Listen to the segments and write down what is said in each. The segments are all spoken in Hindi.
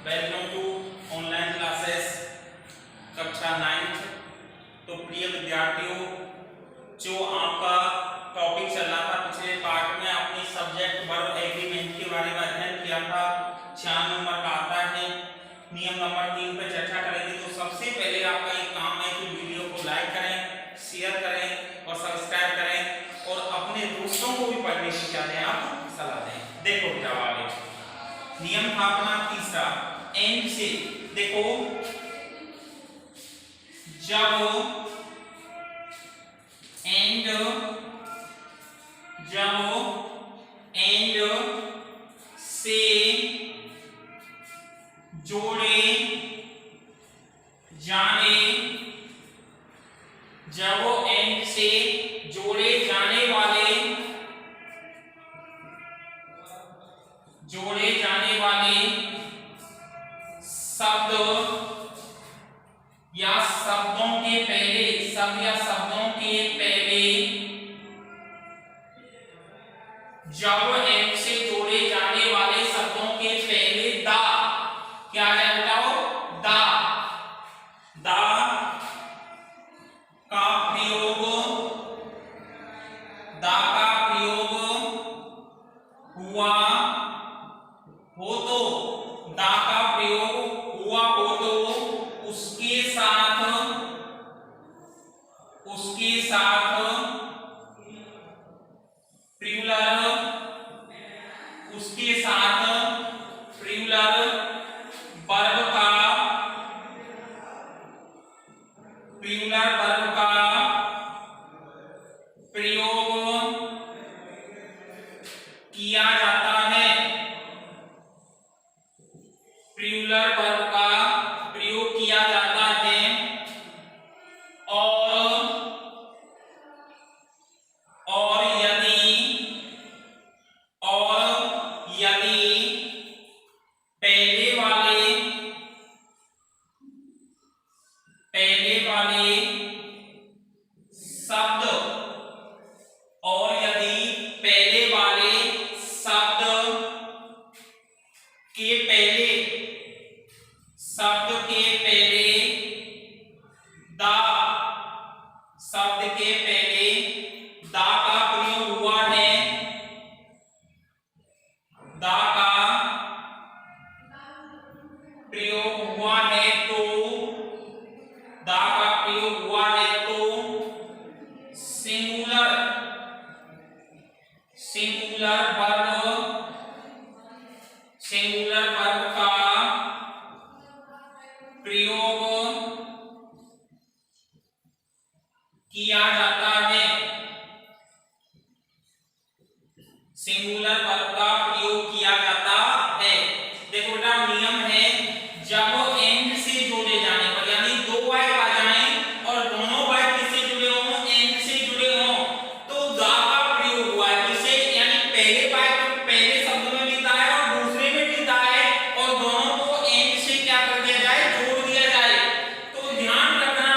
वेलकम टू ऑनलाइन क्लासेस कक्षा 9। तो प्रिय विद्यार्थियों, जो आपका टॉपिक चल रहा था पिछले पार्ट में, आपने सब्जेक्ट वर्ब एग्रीमेंट के बारे में अध्ययन किया था। 6 नंबर का आता है, नियम नंबर 3 पर चर्चा करेंगे। तो सबसे पहले आपका एक काम है कि वीडियो को लाइक करें, शेयर करें और सब्सक्राइब करें और अपने दोस्तों को भी पढ़ने की क्या दें, आप सलाह दें। देखो जवाब है, नियम था अपना तीसरा, एंड से। देखो जब एंड से जोड़े जाने, जब एंड से जोड़े जाने वाले शब्द या शब्दों के पहले, शब्द या शब्दों के पहले, जब एंड से जोड़े जाने वाले शब्दों के पहले दा क्या आ जाए बताओ, दा का प्रयोग, दा का प्रयोग हुआ हो तो, दा का प्रयोग हुआ हो तो उसके साथ प्लूरल, उसके साथ प्लूरल वर्ब का प्रयोग किया जाता है, प्लूरल वर्ब का प्रयोग किया जाता है। और यदि पहले वाले शब्द, और यदि पहले वाले शब्द के पहले दा, शब्द के पहले दा का प्रयोग हुआ है, दा का प्रयोग हुआ है तो, दा का प्रयोग हुआ है तो सिंगुलर वर्ब का प्रयोग किया जाता है, सिंगुलर वर्ब का प्रयोग किया जाता है। देखो बेटा, नियम है जब एंड से जोड़े जाने पर, यानी दो वाक्य आ जाएं और दोनों वाक्य किससे जुड़े हों, एंड से जुड़े हों, तो दा का प्रयोग हुआ है। किसे, यानी पहले वाक्य पहले शब्द में भी दा है और दूसरे में भी दा है, और दोनों को एंड से क्या कर दिया जाए, जोड़ दिया जाए। तो ध्यान रखना,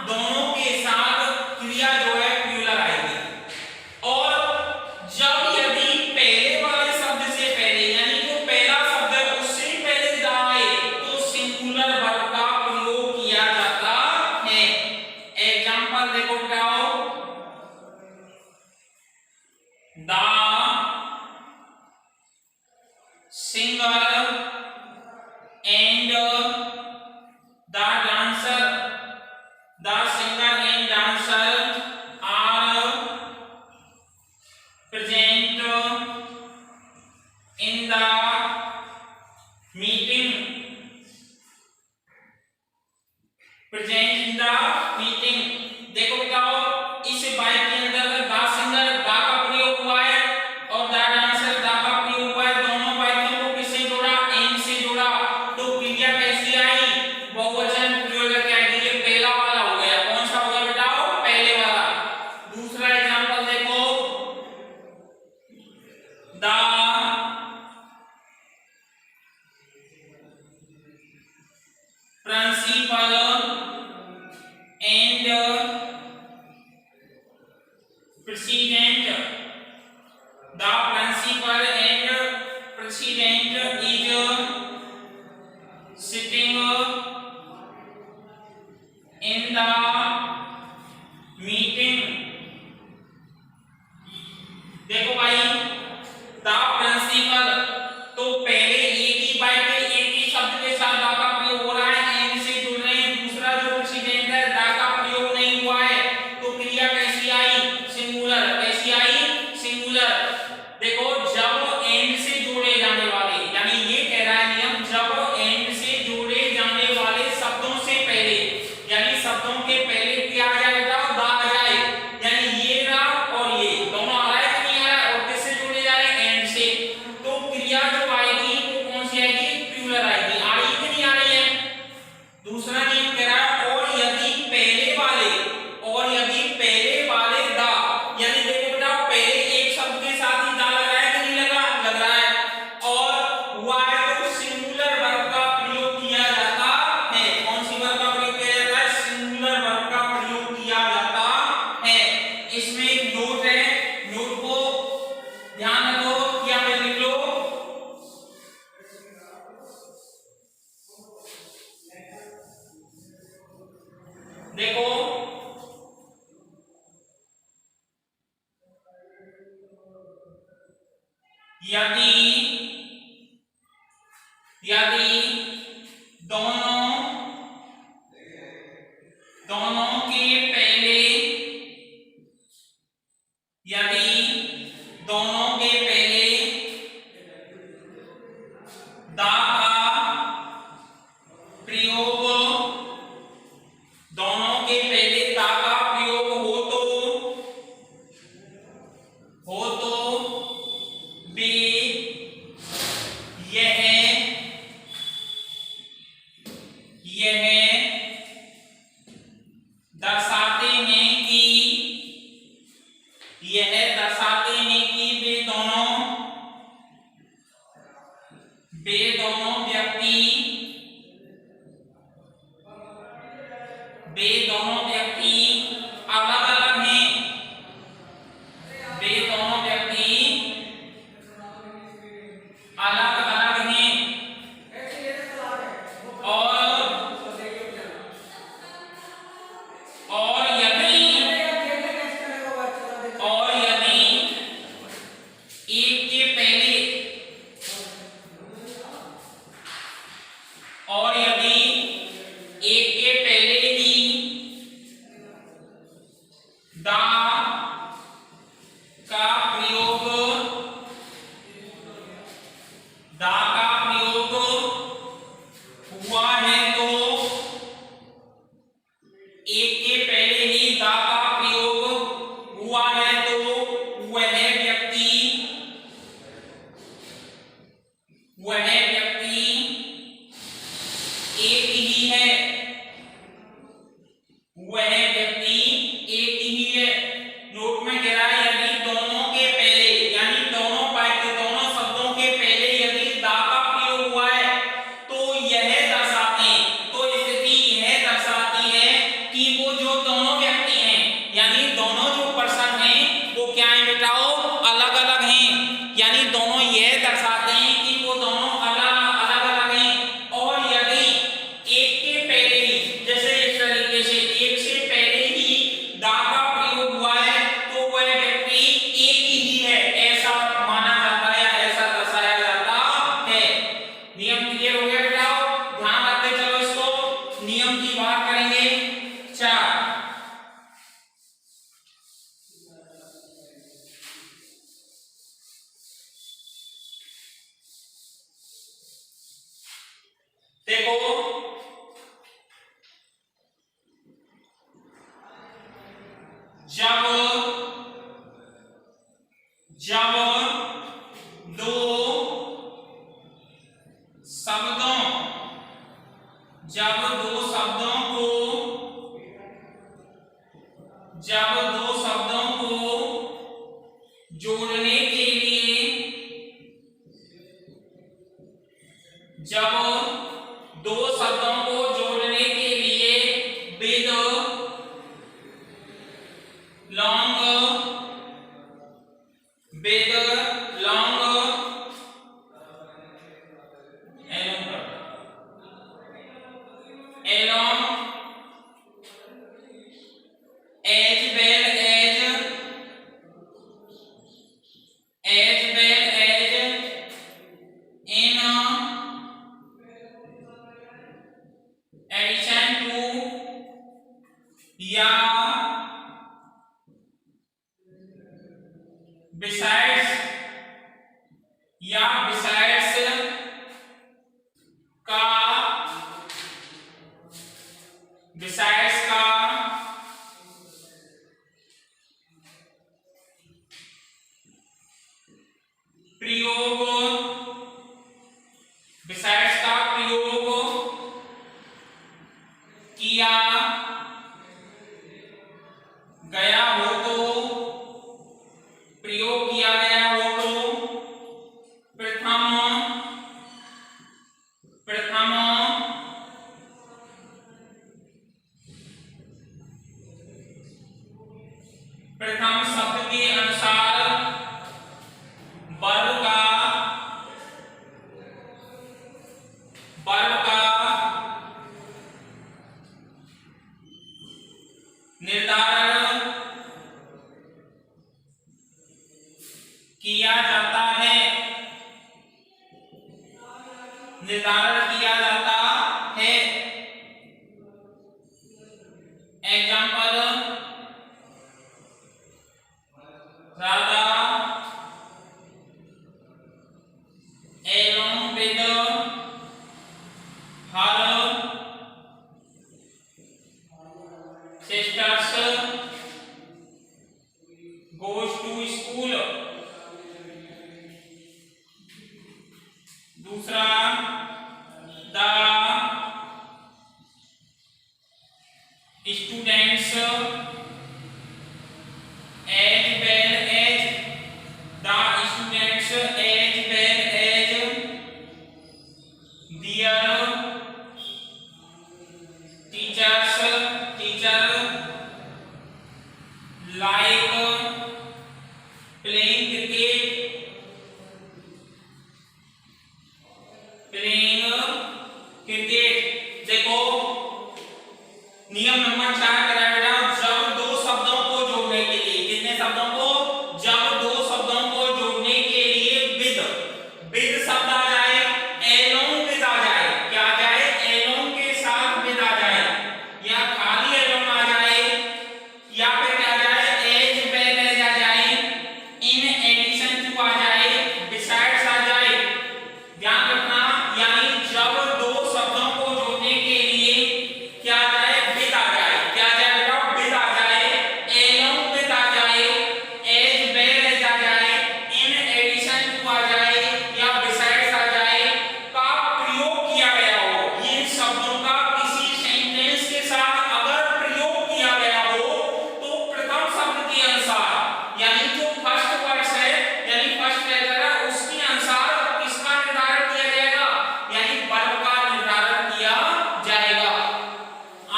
दोनों के साथ क्रिया जो है प्लूरल आएगी। और जब यदि पहले वाले शब्द से पहले, यानी जो पहला शब्द है उससे पहले दा आए, तो सिंगुलर वर्ब का प्रयोग किया जाता है। एग्जांपल देखो क्या हो, the singer and the dancer, the singer and dancer are present in the meeting, present in the meeting। देखो बताओ, इस वाक्य के अंदर द सिंगर दा का प्रयोग हुआ है और द डांसर दा का प्रयोग हुआ है, दोनों वाक्यों को किससे जोड़ा, एंड से जोड़ा। तो क्रिया कैसी आई, बहुवचन प्रयोग करके आई। ये पहला वाला हो गया, कौन सा हो गया बेटाओ, पहले वाला। दूसरा एग्जांपल देखो, the principal and president, the principal and president is देखो यदि यदि दोनों दोनों के पहले यदि दोनों के पहले दा का प्रयोग दोनों के पहले दा का प्रयोग हो तो वे यह दर्शाते हैं कि वे दोनों व्यक्ति अलग अलग हैं। वे दोनों व्यक्ति अलग अलग हैं और यदि एक के पहले ही दा का प्रयोग हुआ है तो एक के पहले ही दा का प्रयोग हुआ है तो वह व्यक्ति एक ही है। नोट में कह रहा है यदि दोनों के पहले यानी दोनों शब्दों के पहले यदि दा का प्रयोग हुआ है तो यह दर्शाते हैं, तो स्थिति यह दर्शाती है कि वो जो दोनों व्यक्ति हैं यानी दोनों जो पर्सन हैं वो क्या है बेटाओ अलग अलग हैं। यानी दोनों यह दर्शाते हैं कि वो दोनों अलग अलग हैं। और यदि एक के पहले ही जैसे इस तरीके से एक से पहले ही दा का प्रयोग हुआ है तो वह व्यक्ति एक ही है ऐसा माना जाता है, ऐसा दर्शाया जाता है। नियम क्लियर हो गया बेटाओ? ध्यान रखते चलो इसको। नियम की बात करेंगे 4। देखो जब दो शब्दों को जोड़ने के लिए with along as well as in addition to या besides का प्रयोग किया गया हो तो प्रथम शब्द के अनुसार वर्ब का निर्धारण किया जाता है। Example, Radha along with her sisters goes to school। दूसरा, the students as well as the students as well as their teachers like playing cricket, देखो नियम नंबर 4 करा बेटा, जब दो शब्दों को जोड़ने के लिए, कितने शब्दों को, जब दो शब्दों को जोड़ने के लिए विद शब्द आ जाए, एलोंग विद आ जाए, क्या आ जाए, एलोंग के साथ विद आ जाए, या खाली एलोंग आ जाए, या फिर क्या आ जाए, एज वेल एज आ जाए, इन एडिशन टू आ जाए, बिसाइड्स आ जाए। ध्यान रखना, यानी जब दो शब्दों को जोड़ने के लिए क्या आ जाए, विद आ जाए, क्या आ जाए बेटा, विद आ जाए, एलोंग विद आ जाए, एज वेल एज आ जाए, इन एडिशन टू आ जाए, या बिसाइड्स आ जाए, का प्रयोग किया गया हो। ये शब्दों का किसी सेंटेंस के साथ अगर प्रयोग किया गया हो तो प्रथम शब्द के अनुसार, यानी जो फर्स्ट वर्ड है, यानी फर्स्ट लेटर है, उसके अनुसार किसका निर्धारण किया जाएगा, यानी वर्ब का निर्धारण किया जाएगा।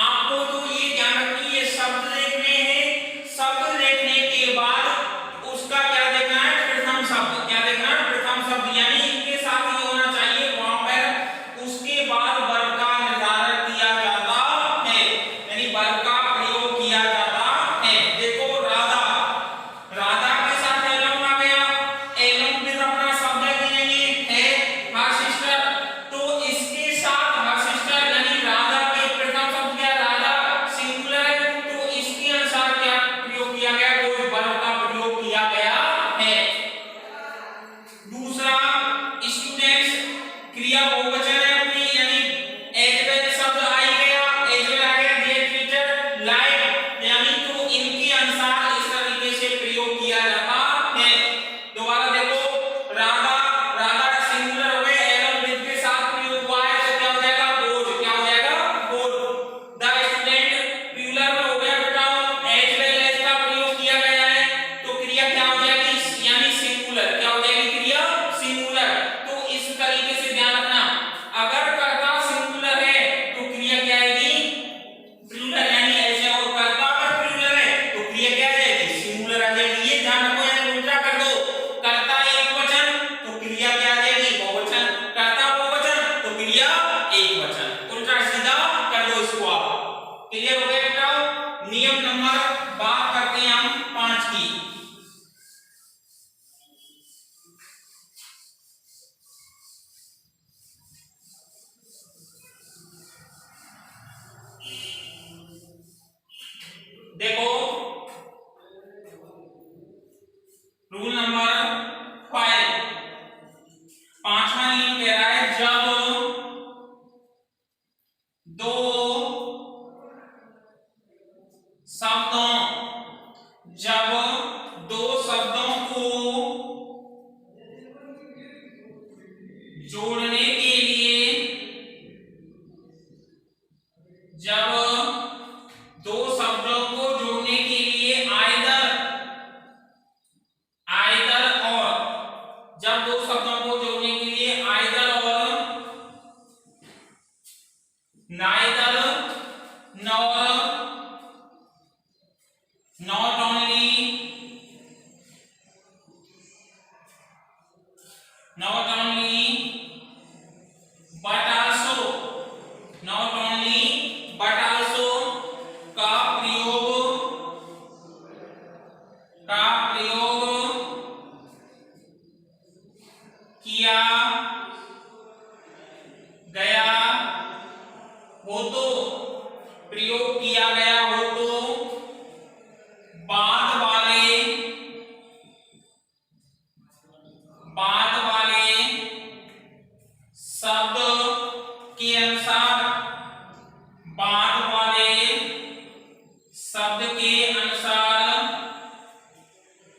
आपको तो ये ध्यान रखिए, ये शब्द देखने हैं, शब्द देखने के बाद उसका क्या देखना है, प्रथम शब्द, क्या देखना है, प्रथम शब्द, यानी इनके साथ ये होना चाहिए वहां पर, उसके बाद वर्ब का निर्धारण किया जाता है, यानी वर्ब का प्रयोग किया जाता है। देखो राधा, राधा के साथ एलोंग आ गया, एलोंग विद अपना शब्द गिनेंगे है हर सिस्टर, तो इसके साथ हर सिस्टर यानी राधा के प्रथम शब्द क्या, राधा सिंगुलर, तो इसके अनुसार क्या प्रयोग किया गया, कोई वर्ब का प्रयोग किया गया है। दूसरा, स्टूडेंट्स क्रिया बहुवचन है अपनी, यानी एज वेल शब्द आ ही गया, एज वेल आ गया, देयर टीचर लाइक, यानी तो इनके अनुसार इस तरीके से प्रयोग किया जाता है। दोबारा देखो, राधा, राधा सिंगुलर हो गए, एलोंग विद के साथ प्रयोग हुआ है, तो क्या हो जाएगा, गोज, क्या हो जाएगा, गोज। द स्टूडेंट प्लूरल में हो गया बेटा, एज वेल एज का प्रयोग किया गया है, तो क्रिया क्या हो जाएगी, यानी सिंगुलर, क्या हो जाएगी, क्रिया सिंगुलर। तो इस तरीके से ध्यान रखना, अगर कर्ता सिंगुलर है तो क्रिया क्या आएगी, प्लूरल, यानी ऐसे, और कर्ता अगर प्लूरल है तो क्रिया क्या आ जाएगी, सिंगुलर आ जाएगी। ये ध्यान रखो, यानी उल्टा कर दो, कर्ता एकवचन तो क्रिया क्या आ जाएगी, बहुवचन, कर्ता बहुवचन तो क्रिया एकवचन, उल्टा सीधा कर दो इसको आप। क्लियर हो गया बेटा। नियम नंबर, बात करते हैं हम 5 की। देखो रूल नंबर 5, पांचवा नियम कह रहा है, जब दो शब्दों को जोड़ने के लिए, जब दो शब्दों को जोड़ने के लिए आइदर और, जब दो शब्दों को जोड़ने के लिए आइदर और, neither nor, not only, but also, not only but also का प्रयोग किया गया हो तो, प्रयोग किया गया हो तो बाद वाले शब्द के अनुसार, बाद वाले शब्द के अनुसार,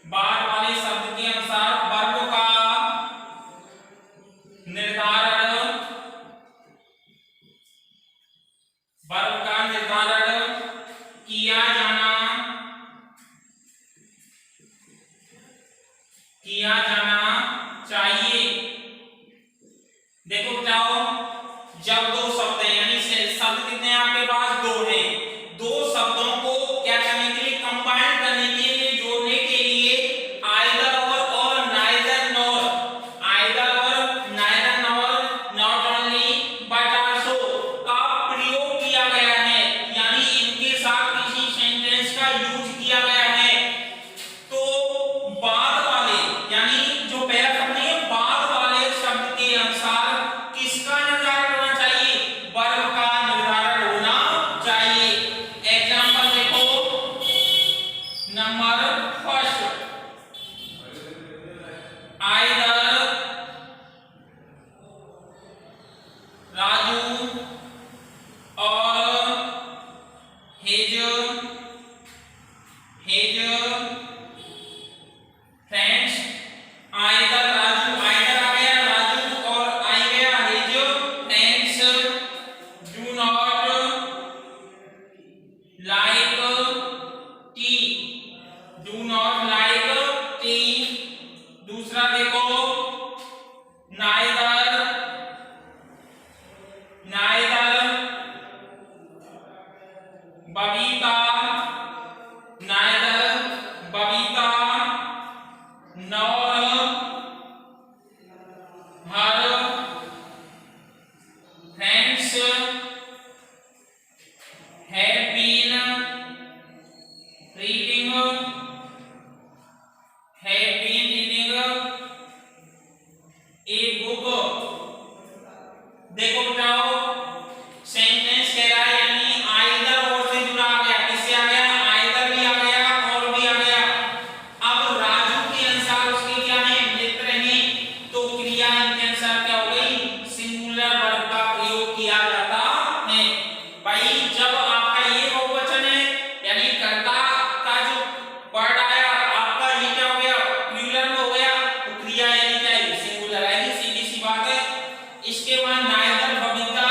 बाद वाले शब्द के अनुसार वर्ग का निर्धारण, वर्ग का निर्धारण किया जाना चाहिए। देखो बताओ, जब दो शब्द हैं, यानी शब्द कितने हैं आपके पास? दो हैं। दो शब्दों को क्या करने के लिए, कंबाइन करने के लिए, जोड़ने के लिए आइदर और नाइदर नॉर, आइदर और neither nor, not only but also का प्रयोग किया गया है, यानी इनके साथ किसी सेंटेंस का यूज किया गया है। तो बाद वाले, यानी जो पहला शब्द है, बाद वाले शब्द के अनुसार किसका निर्धारण होना चाहिए? वर्ग का निर्धारण होना चाहिए। एग्जांपल देखो, नंबर फर्स्ट, आइदर राजू और his friends, either Raju, either आ गया राजू और आ गया his friends do not like tea, do not like tea. दूसरा देखो, neither Babita, neither Babita nor her friends have been reading a book. देखो बताओ, सेंटेंस कह रहा है, यानी आइदर और से जुड़ा आ गया, किससे आ गया? आइदर भी आ गया और भी आ गया। अब राजू के अनुसार उसके क्या है? मित्र हैं, तो क्रिया इनके अनुसार क्या हो गई? सिंगुलर वर्ब का प्रयोग किया जाता है। भाई जब आपका ये बहुवचन है, यानी कर्ता का जो वर्ड आया आपका, ये क्या हो गया? प्लूरल में हो गया, तो क्रिया यानी क्या है? सिंगुलर आएगी, सीधी सी बात है। इसके बाद नाइदर बबीता,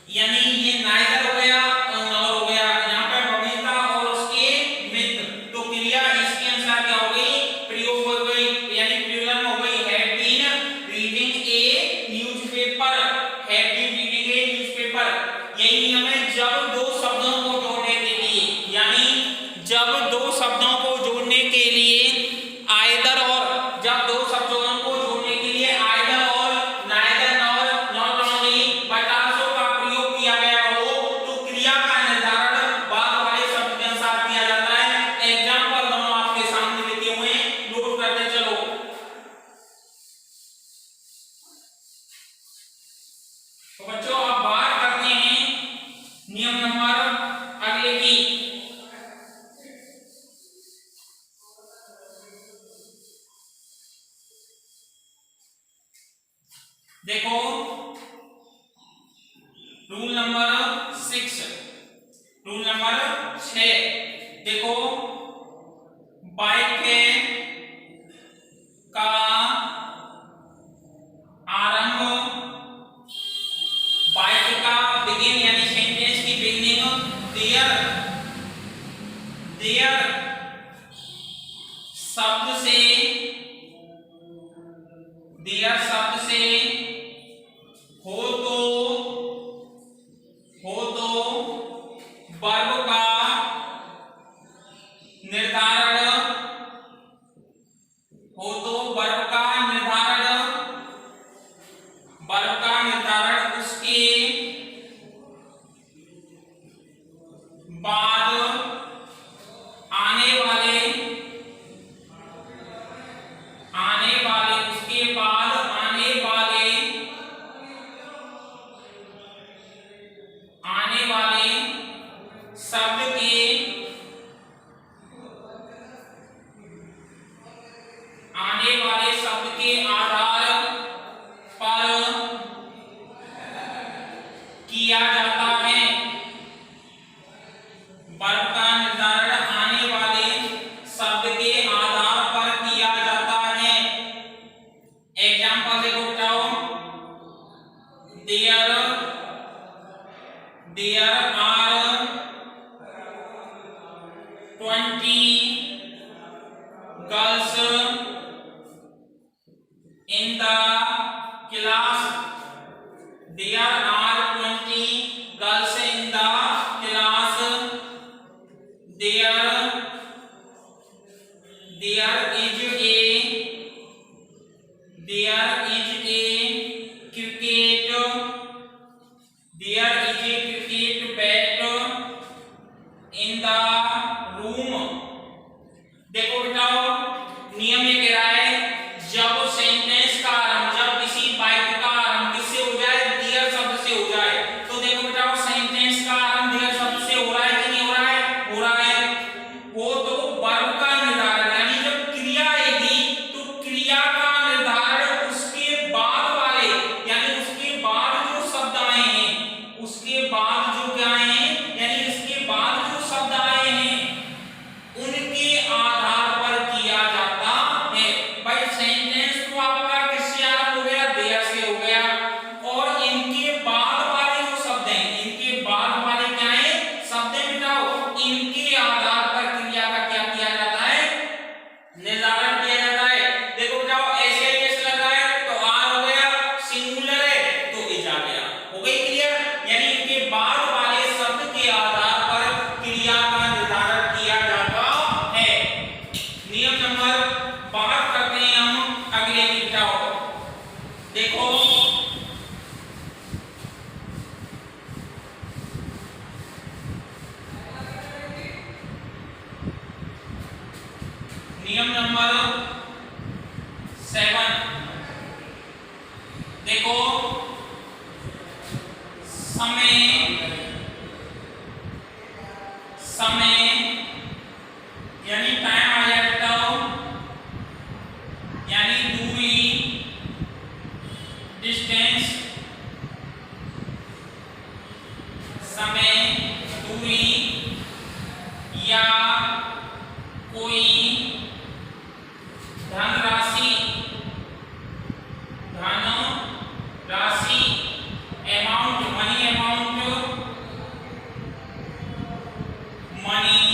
यानी ये नाइदर हो गया और नॉर हो गया, यहाँ पे बबीता और उसके मित्र, तो क्रिया इसके अनुसार क्या हो गई? प्रयोग हो गई, यानी प्लूरल में हो गई, have been reading a newspaper, have been reading a newspaper. यही नियम है जब दो शब्दों को जोड़ने के लिए, यानी जब दो शब्दों को जोड़ने के लिए आइदर और, जब दो शब्दों को जोड़ने के लिए आइदर और, neither nor, not only but also का प्रयोग किया गया हो, तो क्रिया का निर्धारण बाद वाले शब्द के अनुसार किया जाता है। एग्जांपल दोनों आपके सामने लिखे हुए हैं, नोट करते चलो। तो बच्चों अब बात करते हैं नियम नंबर अगले की। देखो, रूल नंबर 6, रूल नंबर 6, देखो, वाक्य का आरंभ, वाक्य का बिगिन, यानी सेंटेंस की बिगिनिंग देयर शब्द से, देयर शब्द से हो तो वर्ब का निर्धारण, हो तो वर्ब का निर्धारण, वर्ब का निर्धारण उसके बाद आने वाले, उसके बाद आने वाले किया जाता है। वर्ब का निर्धारण आने वाले शब्द के आधार पर किया जाता है। एग्जांपल देखो बताओ, there are 20 girls in the class. There are 20 girls in the class. There is a cricket. There is a cricket bat in the room. देखो बेटाओ, नियम ये कह रहा है जब सेंटेंस का आरंभ, जब किसी वाक्य का आरंभ किससे हो जाए, देयर शब्द से हो जाए, तो देखो बेटाओ सेंटेंस का आरंभ देयर शब्द से हो रहा है कि नहीं हो रहा है? हो रहा है। वो तो वर्ब का निर्धारण, यानी जब क्रिया आएगी तो क्रिया का निर्धारण उसके बाद वाले, यानी उसके बाद जो शब्द आए हैं, उसके बाद जो क्या आए हैं, यानी इसके बाद जो शब्द आए हैं उनके आधार पर किया जाता है। भाई सेंटेंस तो आपका किससे आरंभ हो गया? देयर से हो गया, और इनके बाद वाले जो शब्द हैं, इनके बाद वाले क्या हैं? शब्द हैं बिटाओ, इनके आधार पर क्रिया का क्या किया जाता है? निर्धारण किया जाता है। देखो बिटाओ, ऐसे कैसे लग रहा है? तो आर हो गया, सिंगुलर है तो इज आ गया, हो गई क्लियर? यानी इनके बाद वाले शब्द के आधार पर क्रिया का निर्धारण किया जाता है। नियम नंबर, बात करते हैं हम अगले की। देखो नियम नंबर 7, देखो समय यानी टाइम आ जाए बताओ, यानी दूरी, डिस्टेंस, समय, दूरी या कोई धनराशि, अमाउंट, मनी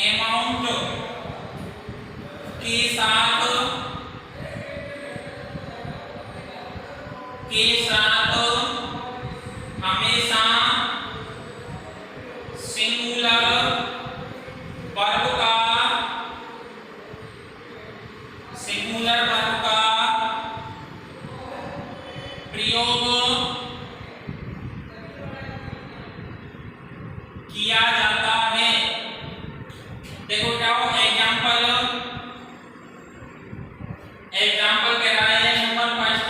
अमाउंट के साथ हमेशा सिंगुलर वर्ब का प्रयोग किया जाता है। देखो क्या हो, एग्जाम्पल कह रहा है number first,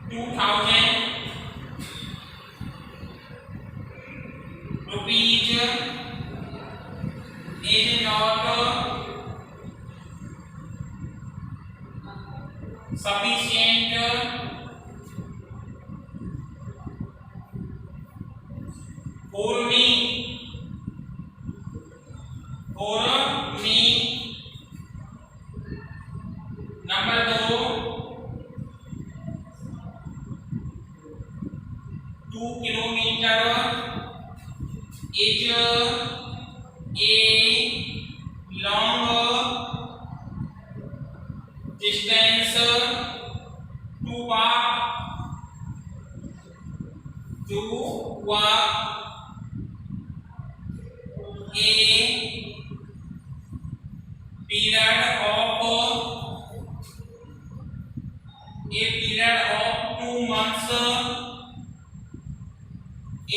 2000 rupees is not sufficient for me. Number 2, 2 kilometre is a long distance to walk a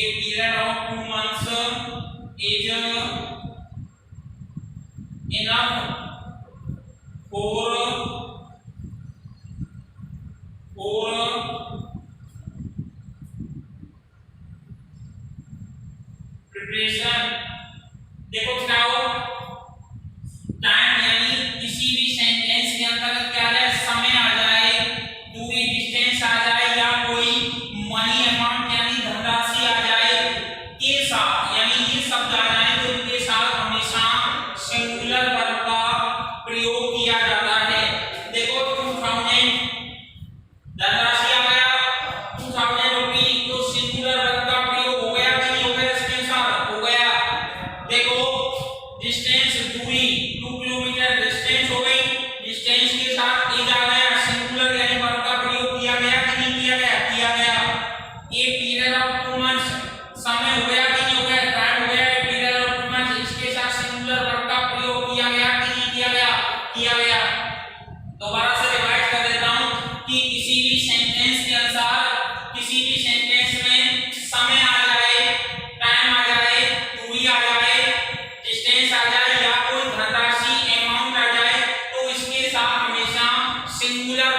period of 2 months, is enough for preparation. देखो क्या हो, टाइम यानी किसी भी सेंटेंस के अंतर्गत क्या है? गई, डिस्टेंस के साथ इज आ गया, सिंगुलर यानी वर्ब का प्रयोग किया गया कि नहीं किया गया? किया गया। ए पीरियड ऑफ 2 मंथ्स, समय हो गया कि नहीं हो गया? टाइम हो गया। ए पीरियड ऑफ 2 मंथ्स, इसके साथ सिंगुलर वर्ब का प्रयोग किया गया कि नहीं किया गया? किया गया। दोबारा से रिवाइज कर देता हूं कि किसी भी सेंटेंस के अनुसार, किसी भी सेंटेंस में समय आ जाए, टाइम आ जाए, दूरी आ जाए, डिस्टेंस आ जाए या कोई धनराशि अमाउंट आ जाए तो इसके साथ हमेशा सिंगुलर